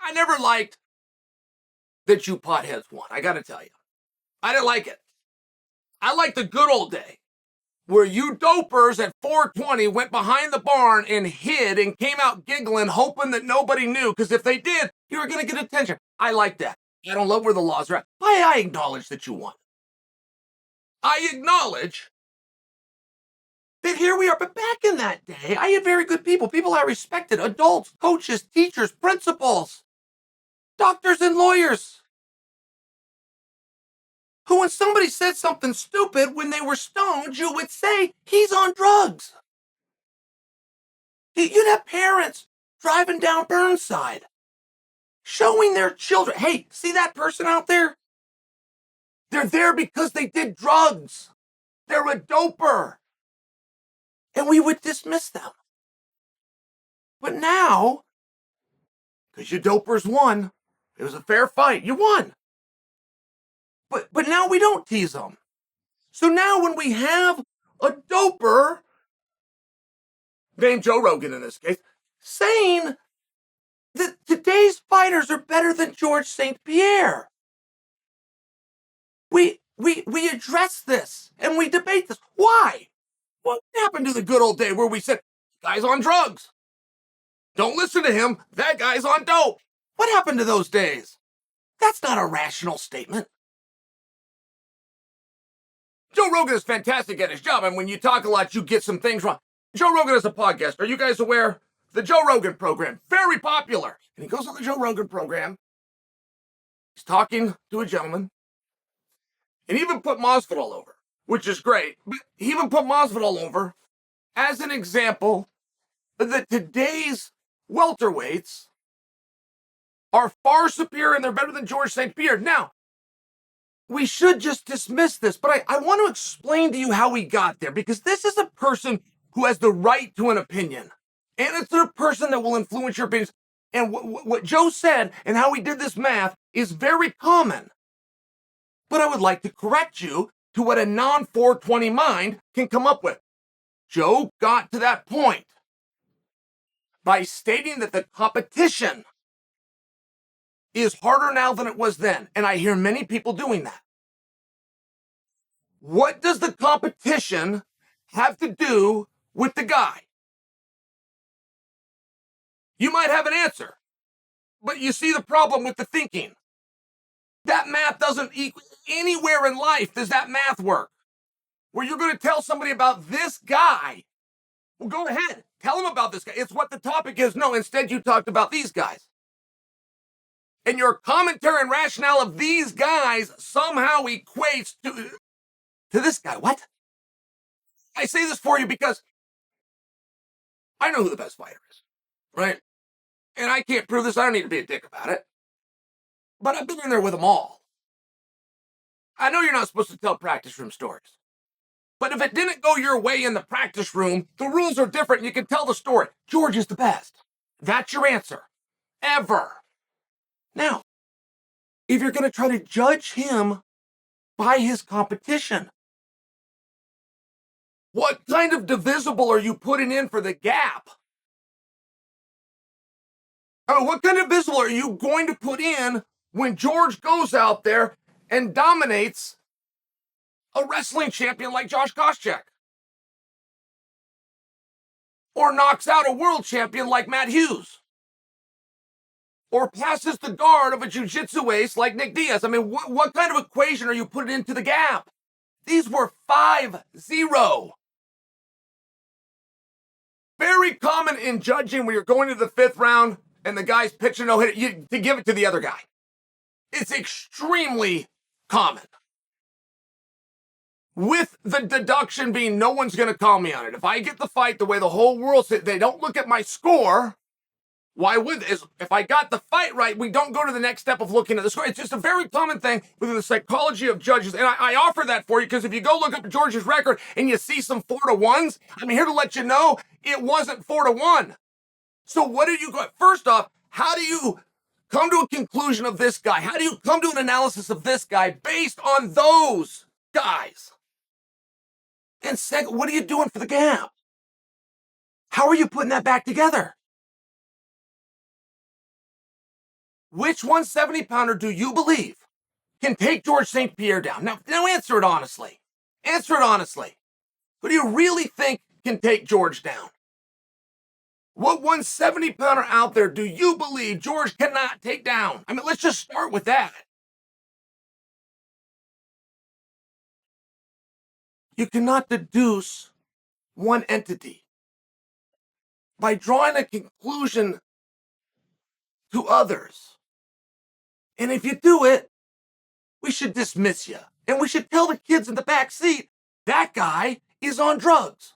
I never liked that you potheads won. I got to tell you, I didn't like it. I like the good old day where you dopers at 420 went behind the barn and hid and came out giggling, hoping that nobody knew, because if they did, you were going to get attention. I like that. I don't love where the laws are at. I acknowledge that you won. I acknowledge that here we are. But back in that day, I had very good people I respected, adults, coaches, teachers, principals, doctors, and lawyers, who when somebody said something stupid when they were stoned, you would say, he's on drugs. You'd have parents driving down Burnside, showing their children, hey, see that person out there? They're there because they did drugs. They're a doper. And we would dismiss them. But now, because you dopers won, it was a fair fight, you won. But now we don't tease them. So now when we have a doper, named Joe Rogan in this case, saying that today's fighters are better than George St-Pierre, we address this and we debate this. Why? What happened to the good old day where we said, guy's on drugs? Don't listen to him. That guy's on dope. What happened to those days? That's not a rational statement. Joe Rogan is fantastic at his job, and when you talk a lot, you get some things wrong. Joe Rogan is a podcast. Are you guys aware? The Joe Rogan program, very popular. And he goes on the Joe Rogan program. He's talking to a gentleman. And he even put Masvidal over, which is great. But he even put Masvidal over as an example that today's welterweights are far superior and they're better than George St-Pierre. Now, we should just dismiss this, but I want to explain to you how we got there, because this is a person who has the right to an opinion. And it's a person that will influence your opinions. And what Joe said and how he did this math is very common. But I would like to correct you to what a non-420 mind can come up with. Joe got to that point by stating that the competition is harder now than it was then. And I hear many people doing that. What does the competition have to do with the guy? You might have an answer, but you see the problem with the thinking. That math doesn't equal anywhere in life. Does that math work? Where you're going to tell somebody about this guy? Well, go ahead. Tell them about this guy. It's what the topic is. No, instead you talked about these guys. And your commentary and rationale of these guys somehow equates to this guy. What? I say this for you because I know who the best fighter is, right? And I can't prove this. I don't need to be a dick about it. But I've been in there with them all. I know you're not supposed to tell practice room stories. But if it didn't go your way in the practice room, the rules are different. You can tell the story. George is the best. That's your answer. Ever. Now, if you're going to try to judge him by his competition, what kind of divisible are you putting in for the gap? I mean, what kind of divisible are you going to put in when George goes out there and dominates a wrestling champion like Josh Koscheck? Or knocks out a world champion like Matt Hughes? Or passes the guard of a jiu-jitsu ace like Nick Diaz? I mean, what kind of equation are you putting into the gap? These were 5-0. Very common in judging when you're going to the 5th round and the guy's pitching no-hitter, to give it to the other guy. It's extremely common. With the deduction being no one's going to call me on it. If I get the fight the way the whole world said, they don't look at my score. Why would this? If I got the fight right, we don't go to the next step of looking at the score. It's just a very common thing within the psychology of judges. And I offer that for you because if you go look up George's record and you see some 4-1s, I'm here to let you know it wasn't 4-1. So what do you go? First off, how do you come to a conclusion of this guy? How do you come to an analysis of this guy based on those guys? And second, what are you doing for the gap? How are you putting that back together? Which 170-pounder do you believe can take George St-Pierre down? Now answer it honestly. Answer it honestly. Who do you really think can take George down? What 170-pounder out there do you believe George cannot take down? I mean, let's just start with that. You cannot deduce one entity by drawing a conclusion to others. And if you do it, we should dismiss you. And we should tell the kids in the back seat, that guy is on drugs.